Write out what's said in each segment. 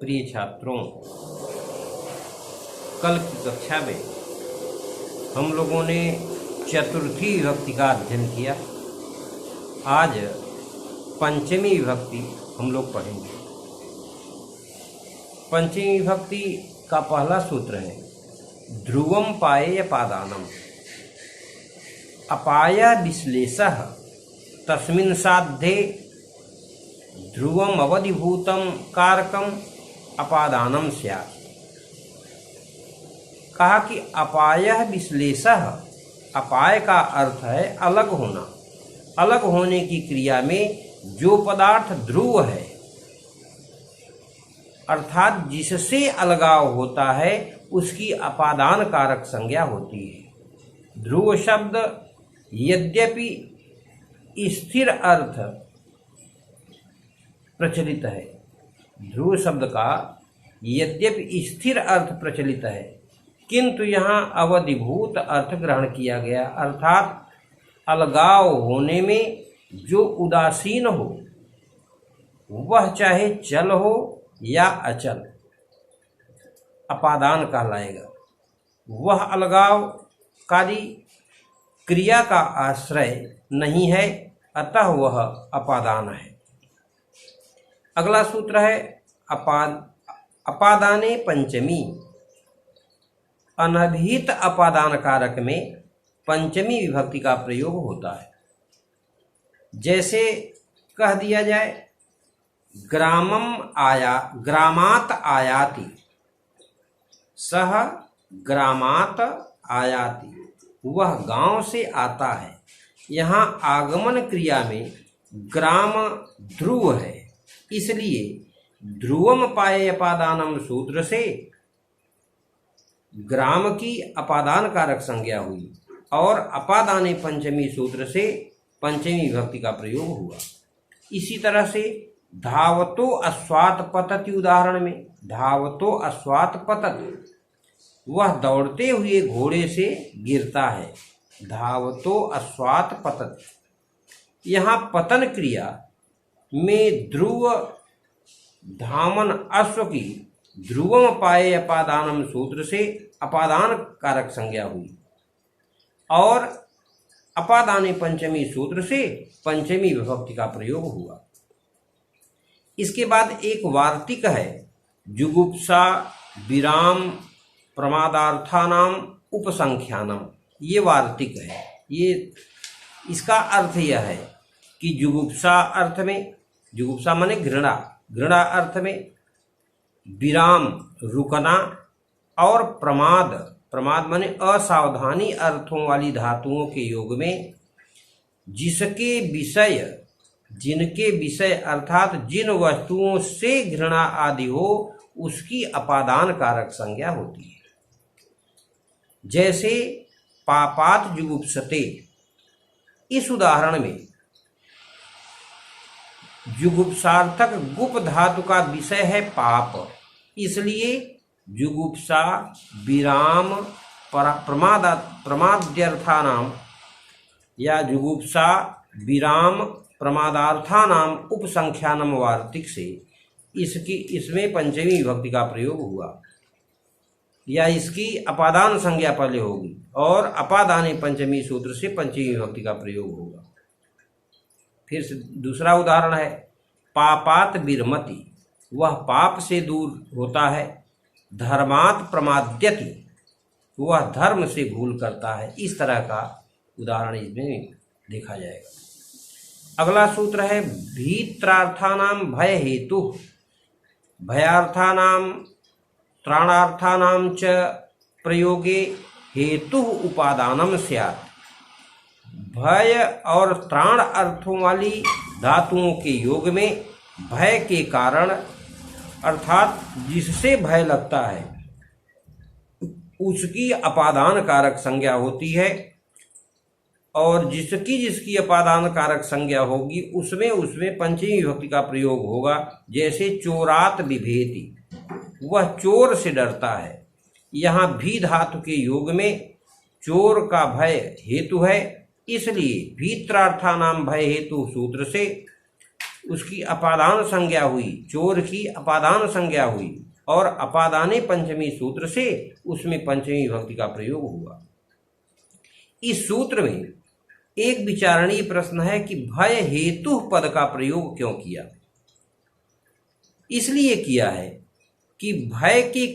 प्रिय छात्रों, कल की कक्षा में हम लोगों ने चतुर्थी विभक्ति का अध्ययन किया। आज पंचमी विभक्ति हम लोग पढ़ेंगे। पंचमी विभक्ति का पहला सूत्र है ध्रुवम पायेय पादानम। अपाय विश्लेषः तस्मिन् साध्ये ध्रुवम अवधिभूतम कारकम अपादानम स्यात्। कहा कि अपाय विश्लेषः, अपाय का अर्थ है अलग होना। अलग होने की क्रिया में जो पदार्थ ध्रुव है अर्थात जिससे अलगाव होता है उसकी अपादान कारक संज्ञा होती है। ध्रुव शब्द यद्यपि स्थिर अर्थ प्रचलित है, ध्रुव शब्द का यद्यपि स्थिर अर्थ प्रचलित है, किंतु यहाँ अवधिभूत अर्थ ग्रहण किया गया, अर्थात अलगाव होने में जो उदासीन हो, वह चाहे चल हो या अचल, अपादान कहलाएगा। वह अलगावकारी क्रिया का आश्रय नहीं है, अतः वह अपादान है। अगला सूत्र है अपादाने पंचमी। अनभिहित अपादान कारक में पंचमी विभक्ति का प्रयोग होता है। जैसे कह दिया जाए ग्रामात आयाति, सह ग्रामात आयाति, वह गांव से आता है। यहाँ आगमन क्रिया में ग्राम ध्रुव है, इसलिए ध्रुवम पाये अपादानम सूत्र से ग्राम की अपादान कारक संज्ञा हुई और अपादाने पंचमी सूत्र से पंचमी विभक्ति का प्रयोग हुआ। इसी तरह से धावतो अश्वात पतति उदाहरण में धावतो अश्वात पतति, वह दौड़ते हुए घोड़े से गिरता है। धावतो अश्वात पतति, यहाँ पतन क्रिया में ध्रुव धामन अश्व की ध्रुवम पाये अपादानम सूत्र से अपादान कारक संज्ञा हुई और अपादाने पंचमी सूत्र से पंचमी विभक्ति का प्रयोग हुआ। इसके बाद एक वार्तिक है जुगुप्सा विराम प्रमादार्थानाम उपसंख्यानम। ये वार्तिक है। ये इसका अर्थ यह है कि जुगुप्सा अर्थ में, जुगुप्सा माने घृणा, घृणा अर्थ में विराम रुकना और प्रमाद, प्रमाद माने असावधानी अर्थों वाली धातुओं के योग में जिसके विषय, जिनके विषय अर्थात जिन वस्तुओं से घृणा आदि हो उसकी अपादान कारक संज्ञा होती है। जैसे पापात जुगुप्सते, इस उदाहरण में जुगुप्सार्थक गुप धातु का विषय है पाप, इसलिए जुगुप्सा विराम प्रमाद्यर्थानाम या जुगुप्सा विराम प्रमादार्थानाम उपसंख्यानम वार्तिक से इसमें पंचमी विभक्ति का प्रयोग हुआ या इसकी अपादान संज्ञा पहले होगी और अपादाने पंचमी सूत्र से पंचमी विभक्ति का प्रयोग होगा। फिर से दूसरा उदाहरण है पापात विरमति, वह पाप से दूर होता है। धर्मात प्रमाद्यति, वह धर्म से भूल करता है। इस तरह का उदाहरण इसमें देखा जाएगा। अगला सूत्र है भीत्रार्थानाम भय हेतु। भयार्थानाम त्राणार्थानाम च प्रयोगे हेतु उपादानम स्यात्। भय और त्राण अर्थों वाली धातुओं के योग में भय के कारण अर्थात जिससे भय लगता है उसकी अपादान कारक संज्ञा होती है और जिसकी अपादान कारक संज्ञा होगी उसमें पंचमी विभक्ति का प्रयोग होगा। जैसे चोरात बिभेति, वह चोर से डरता है। यहाँ भी धातु के योग में चोर का भय हेतु है, इसलिए भीत्रार्थानाम भय हेतु सूत्र से उसकी अपादान संज्ञा हुई, चोर की अपादान संज्ञा हुई, और अपादाने पंचमी सूत्र से उसमें पंचमी विभक्ति का प्रयोग हुआ। इस सूत्र में एक विचारणीय प्रश्न है कि भय हेतु पद का प्रयोग क्यों किया। इसलिए किया है कि भय के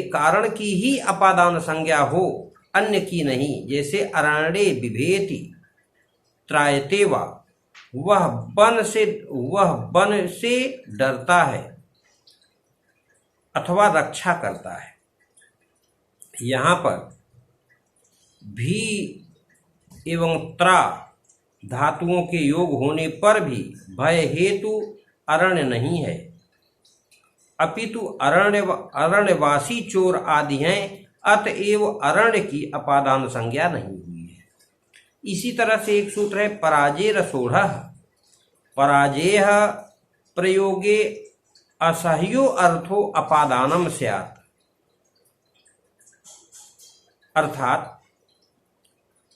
कारण की ही अपादान संज्ञा हो, अन्य की नहीं। जैसे अरण्ये बिभेति त्रायते वा, वह वन से डरता है अथवा रक्षा करता है। यहाँ पर भी एवं त्रा धातुओं के योग होने पर भी भय हेतु अरण्य नहीं है, अपितु अरण्यवासी चोर आदि हैं, अतएव अरण्य की अपादान संज्ञा नहीं हुई है। इसी तरह से एक सूत्र है पराजेरसोढ़, पराजेय प्रयोगे असह्यो अर्थो अपादानम स्यात्, अर्थात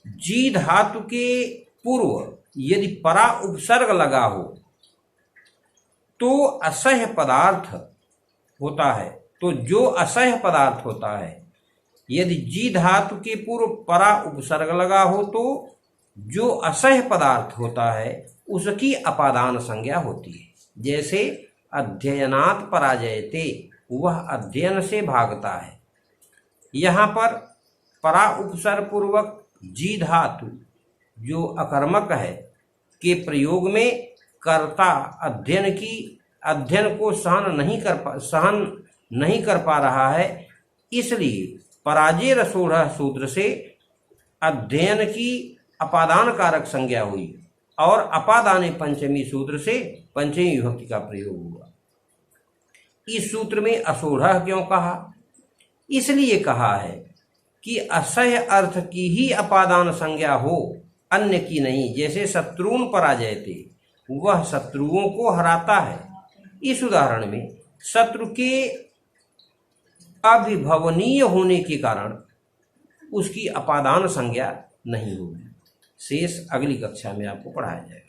जी धातु के पूर्व यदि परा उपसर्ग लगा हो तो असह्य पदार्थ होता है। तो जो असह्य पदार्थ होता है, यदि जी धातु के पूर्व परा उपसर्ग लगा हो तो जो असह्य पदार्थ होता है उसकी अपादान संज्ञा होती है। जैसे अध्ययनात् पराजयते, वह अध्ययन से भागता है। यहाँ पर परा उपसर्ग पूर्वक जी धातु जो अकर्मक है के प्रयोग में कर्ता अध्ययन को सहन नहीं कर पा रहा है, इसलिए पराजेरसोढ़ सूत्र से अध्ययन की अपादान कारक संज्ञा हुई और अपादाने पंचमी सूत्र से पंचमी विभक्ति का प्रयोग हुआ। इस सूत्र में असोढ़ क्यों कहा? इसलिए कहा है कि असह्य अर्थ की ही अपादान संज्ञा हो, अन्य की नहीं। जैसे शत्रुन पराजयते, वह शत्रुओं को हराता है। इस उदाहरण में शत्रु के अविभवनीय होने के कारण उसकी अपादान संज्ञा नहीं होगी। शेष अगली कक्षा में आपको पढ़ाया जाएगा।